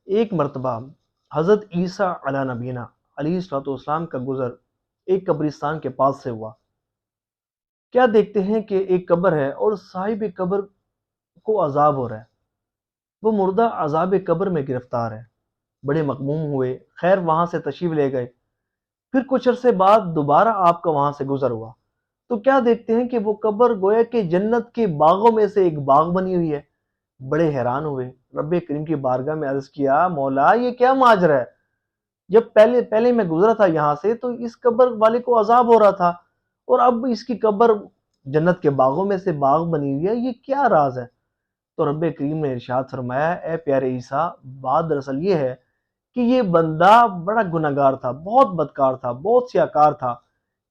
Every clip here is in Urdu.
ایک مرتبہ حضرت عیسیٰ علیہ نبینا علیہ الصلوۃ والسلام کا گزر ایک قبرستان کے پاس سے ہوا۔ کیا دیکھتے ہیں کہ ایک قبر ہے اور صاحب قبر کو عذاب ہو رہا ہے۔ وہ مردہ عذاب قبر میں گرفتار ہے۔ بڑے مغموم ہوئے، خیر وہاں سے تشریف لے گئے۔ پھر کچھ عرصے بعد دوبارہ آپ کا وہاں سے گزر ہوا تو کیا دیکھتے ہیں کہ وہ قبر گویا کہ جنت کے باغوں میں سے ایک باغ بنی ہوئی ہے۔ بڑے حیران ہوئے، رب کریم کی بارگاہ میں عرض کیا، مولا یہ کیا ماجرا ہے؟ جب پہلے میں گزرا تھا یہاں سے تو اس قبر والے کو عذاب ہو رہا تھا، اور اب اس کی قبر جنت کے باغوں میں سے باغ بنی ہوئی ہے، یہ کیا راز ہے؟ تو رب کریم نے ارشاد فرمایا، اے پیارے عیسیٰ، بات دراصل یہ ہے کہ یہ بندہ بڑا گناہگار تھا، بہت بدکار تھا، بہت سیاکار تھا۔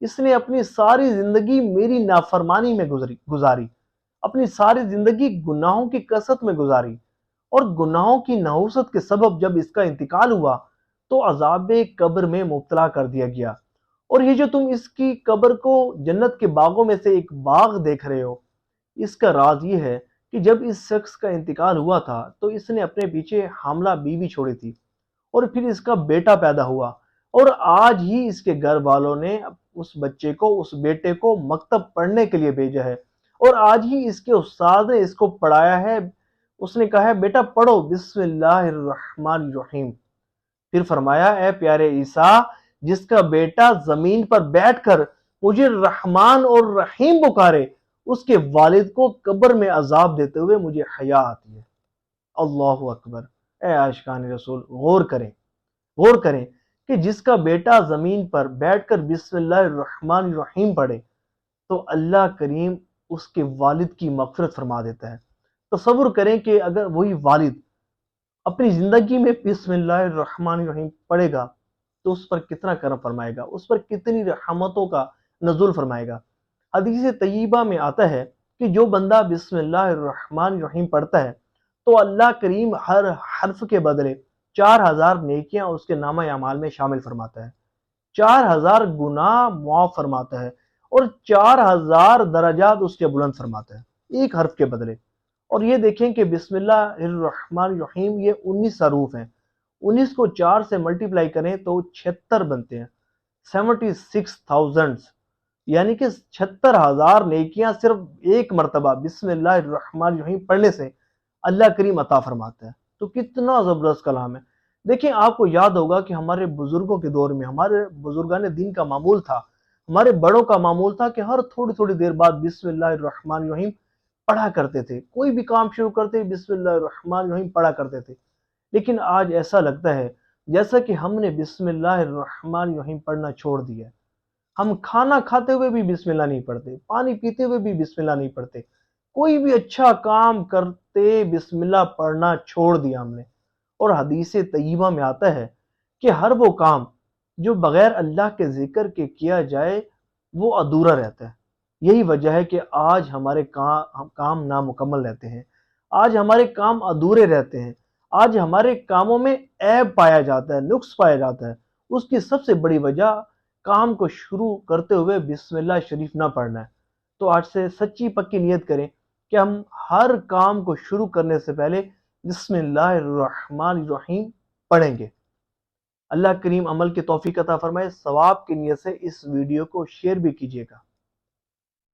اس نے اپنی ساری زندگی میری نافرمانی میں گزاری، اپنی ساری زندگی گناہوں کی کثرت میں گزاری، اور گناہوں کی نحوست کے سبب جب اس کا انتقال ہوا تو عذاب قبر میں مبتلا کر دیا گیا۔ اور یہ جو تم اس کی قبر کو جنت کے باغوں میں سے ایک باغ دیکھ رہے ہو، اس کا راز یہ ہے کہ جب اس شخص کا انتقال ہوا تھا تو اس نے اپنے پیچھے حاملہ بیوی چھوڑی تھی، اور پھر اس کا بیٹا پیدا ہوا، اور آج ہی اس کے گھر والوں نے اس بچے کو، اس بیٹے کو مکتب پڑھنے کے لیے بھیجا ہے، اور آج ہی اس کے استاد نے اس کو پڑھایا ہے۔ اس نے کہا ہے، بیٹا پڑھو بسم اللہ الرحمن الرحیم۔ پھر فرمایا، اے پیارے عیسیٰ، جس کا بیٹا زمین پر بیٹھ کر مجھے رحمان اور رحیم پکارے، اس کے والد کو قبر میں عذاب دیتے ہوئے مجھے حیا آتی ہے۔ اللہ اکبر۔ اے عاشقان رسول، غور کریں کہ جس کا بیٹا زمین پر بیٹھ کر بسم اللہ الرحمن الرحیم پڑھے تو اللہ کریم اس کے والد کی مغفرت فرما دیتا ہے۔ تصور کریں کہ اگر وہی والد اپنی زندگی میں بسم اللہ الرحمن الرحیم پڑھے گا تو اس پر کتنا کرم فرمائے گا، اس پر کتنی رحمتوں کا نزول فرمائے گا۔ حدیث طیبہ میں آتا ہے کہ جو بندہ بسم اللہ الرحمن الرحیم پڑھتا ہے تو اللہ کریم ہر حرف کے بدلے 4000 نیکیاں اس کے نامہ اعمال میں شامل فرماتا ہے، 4000 گناہ معاف فرماتا ہے، اور 4000 درجات اس کے بلند فرماتا ہے ایک حرف کے بدلے۔ اور یہ دیکھیں کہ بسم اللہ الرحمن الرحیم یہ 19 حروف ہیں، 19 کو 4 سے ملٹیپلائی کریں تو 76 بنتے ہیں، 76,000، یعنی کہ 76,000 نیکیاں صرف ایک مرتبہ بسم اللہ الرحمن الرحیم پڑھنے سے اللہ کریم عطا فرماتا ہے۔ تو کتنا زبردست کلام ہے۔ دیکھیں، آپ کو یاد ہوگا کہ ہمارے بزرگوں کے دور میں، ہمارے بزرگان دین کا معمول تھا، ہمارے بڑوں کا معمول تھا کہ ہر تھوڑی تھوڑی دیر بعد بسم اللہ الرحمن الرحیم پڑھا کرتے تھے۔ کوئی بھی کام شروع کرتے بسم اللہ الرحمن الرحیم پڑھا کرتے تھے۔ لیکن آج ایسا لگتا ہے جیسا کہ ہم نے بسم اللہ الرحمن الرحیم پڑھنا چھوڑ دیا ہے۔ ہم کھانا کھاتے ہوئے بھی بسم اللہ نہیں پڑھتے، پانی پیتے ہوئے بھی بسم اللہ نہیں پڑھتے، کوئی بھی اچھا کام کرتے بسم اللہ پڑھنا چھوڑ دیا ہم نے۔ اور حدیث طیبہ میں آتا ہے کہ ہر وہ کام جو بغیر اللہ کے ذکر کے کیا جائے وہ ادھورا رہتا ہے۔ یہی وجہ ہے کہ آج ہمارے کام نامکمل رہتے ہیں، آج ہمارے کام ادھورے رہتے ہیں، آج ہمارے کاموں میں عیب پایا جاتا ہے، نقص پایا جاتا ہے۔ اس کی سب سے بڑی وجہ کام کو شروع کرتے ہوئے بسم اللہ شریف نہ پڑھنا ہے۔ تو آج سے سچی پکی نیت کریں کہ ہم ہر کام کو شروع کرنے سے پہلے بسم اللہ الرحمن الرحیم پڑھیں گے۔ اللہ کریم عمل کی توفیق عطا فرمائے۔ ثواب کی نیت سے اس ویڈیو کو شیئر بھی کیجیے گا۔